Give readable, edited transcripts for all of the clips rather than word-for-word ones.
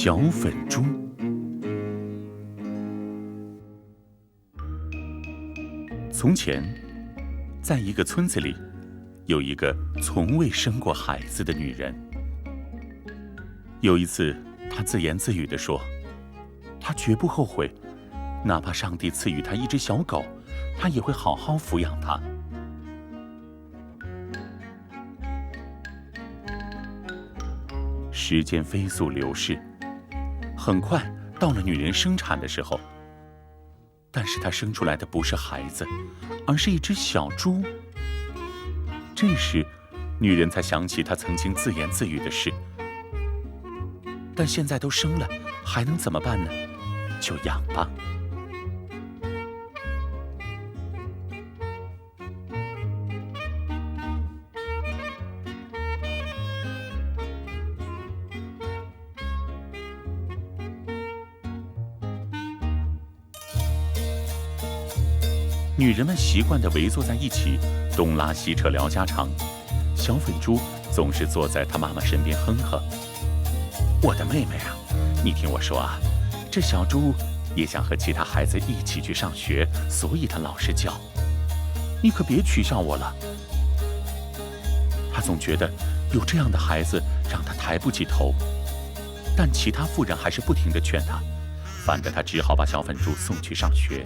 小粉猪。从前，在一个村子里，有一个从未生过孩子的女人。有一次，她自言自语地说：“她绝不后悔，哪怕上帝赐予她一只小狗，她也会好好抚养它。”时间飞速流逝，很快到了女人生产的时候。但是她生出来的不是孩子，而是一只小猪。这时，女人才想起她曾经自言自语的事。但现在都生了，还能怎么办呢？就养吧。女人们习惯地围坐在一起，东拉西扯聊家常。小粉猪总是坐在她妈妈身边哼哼：“我的妹妹啊，你听我说啊，这小猪也想和其他孩子一起去上学，所以她老是叫。你可别取笑我了。”她总觉得有这样的孩子让她抬不起头，但其他妇人还是不停地劝她，烦得她只好把小粉猪送去上学。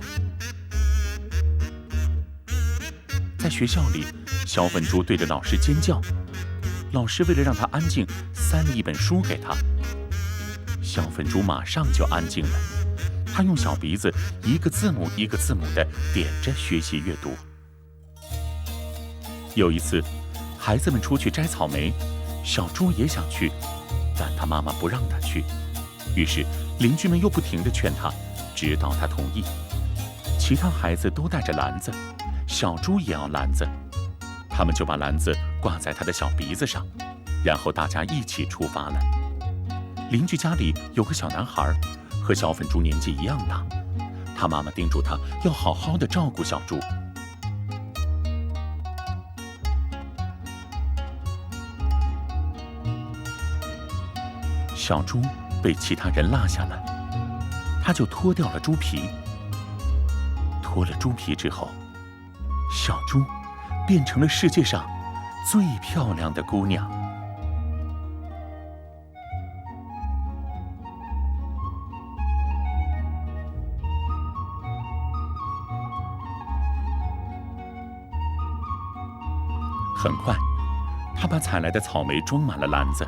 在学校里，小粉猪对着老师尖叫，老师为了让他安静，塞了一本书给他。小粉猪马上就安静了，他用小鼻子一个字母一个字母地点着学习阅读。有一次，孩子们出去摘草莓，小猪也想去，但他妈妈不让他去，于是邻居们又不停地劝他，直到他同意。其他孩子都带着篮子，小猪也要篮子，他们就把篮子挂在他的小鼻子上，然后大家一起出发了。邻居家里有个小男孩，和小粉猪年纪一样大，他妈妈叮嘱他要好好的照顾小猪。小猪被其他人落下了，他就脱掉了猪皮。脱了猪皮之后，小猪变成了世界上最漂亮的姑娘。很快，她把采来的草莓装满了篮子，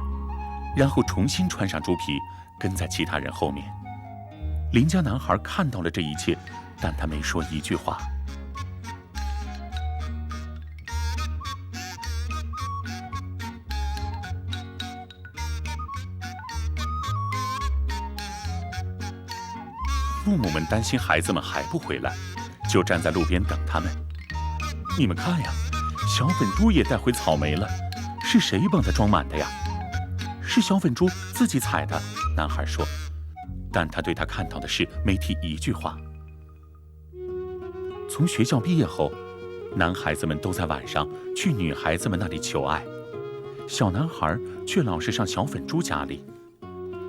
然后重新穿上猪皮，跟在其他人后面。邻家男孩看到了这一切，但他没说一句话。父母们担心孩子们还不回来，就站在路边等他们。你们看呀，小粉猪也带回草莓了，是谁帮他装满的呀？是小粉猪自己采的，男孩说。但他对他看到的事没提一句话。从学校毕业后，男孩子们都在晚上去女孩子们那里求爱，小男孩却老是上小粉猪家里。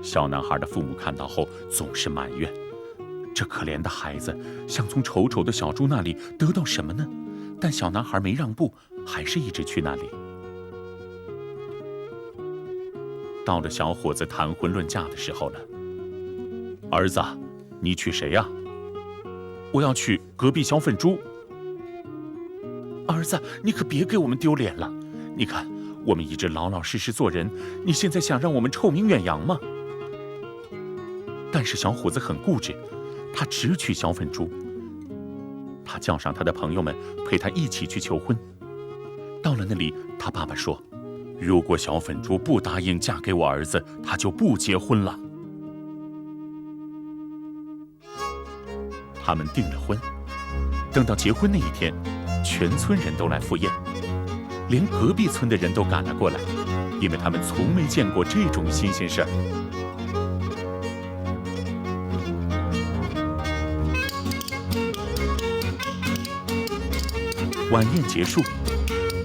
小男孩的父母看到后总是埋怨，这可怜的孩子想从丑丑的小猪那里得到什么呢？但小男孩没让步，还是一直去那里。到了小伙子谈婚论嫁的时候了。儿子，你娶谁呀？我要娶隔壁小粉猪。儿子，你可别给我们丢脸了！你看，我们一直老老实实做人，你现在想让我们臭名远扬吗？但是小伙子很固执，他只娶小粉猪。他叫上他的朋友们陪他一起去求婚。到了那里，他爸爸说，如果小粉猪不答应嫁给我儿子，他就不结婚了。他们订了婚，等到结婚那一天，全村人都来赴宴，连隔壁村的人都赶了过来，因为他们从没见过这种新鲜事儿。晚宴结束，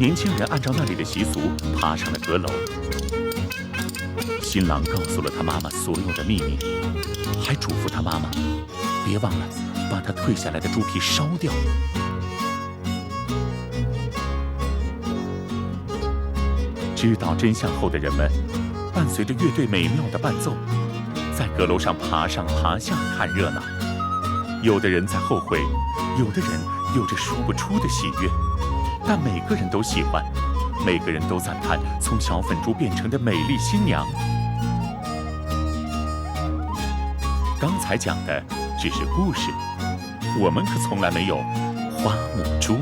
年轻人按照那里的习俗爬上了阁楼。新郎告诉了他妈妈所有的秘密，还嘱咐他妈妈别忘了把他退下来的猪皮烧掉。知道真相后的人们，伴随着乐队美妙的伴奏，在阁楼上爬上爬下看热闹。有的人在后悔，有的人有着说不出的喜悦，但每个人都喜欢，每个人都赞叹从小粉猪变成的美丽新娘。刚才讲的只是故事，我们可从来没有花母猪。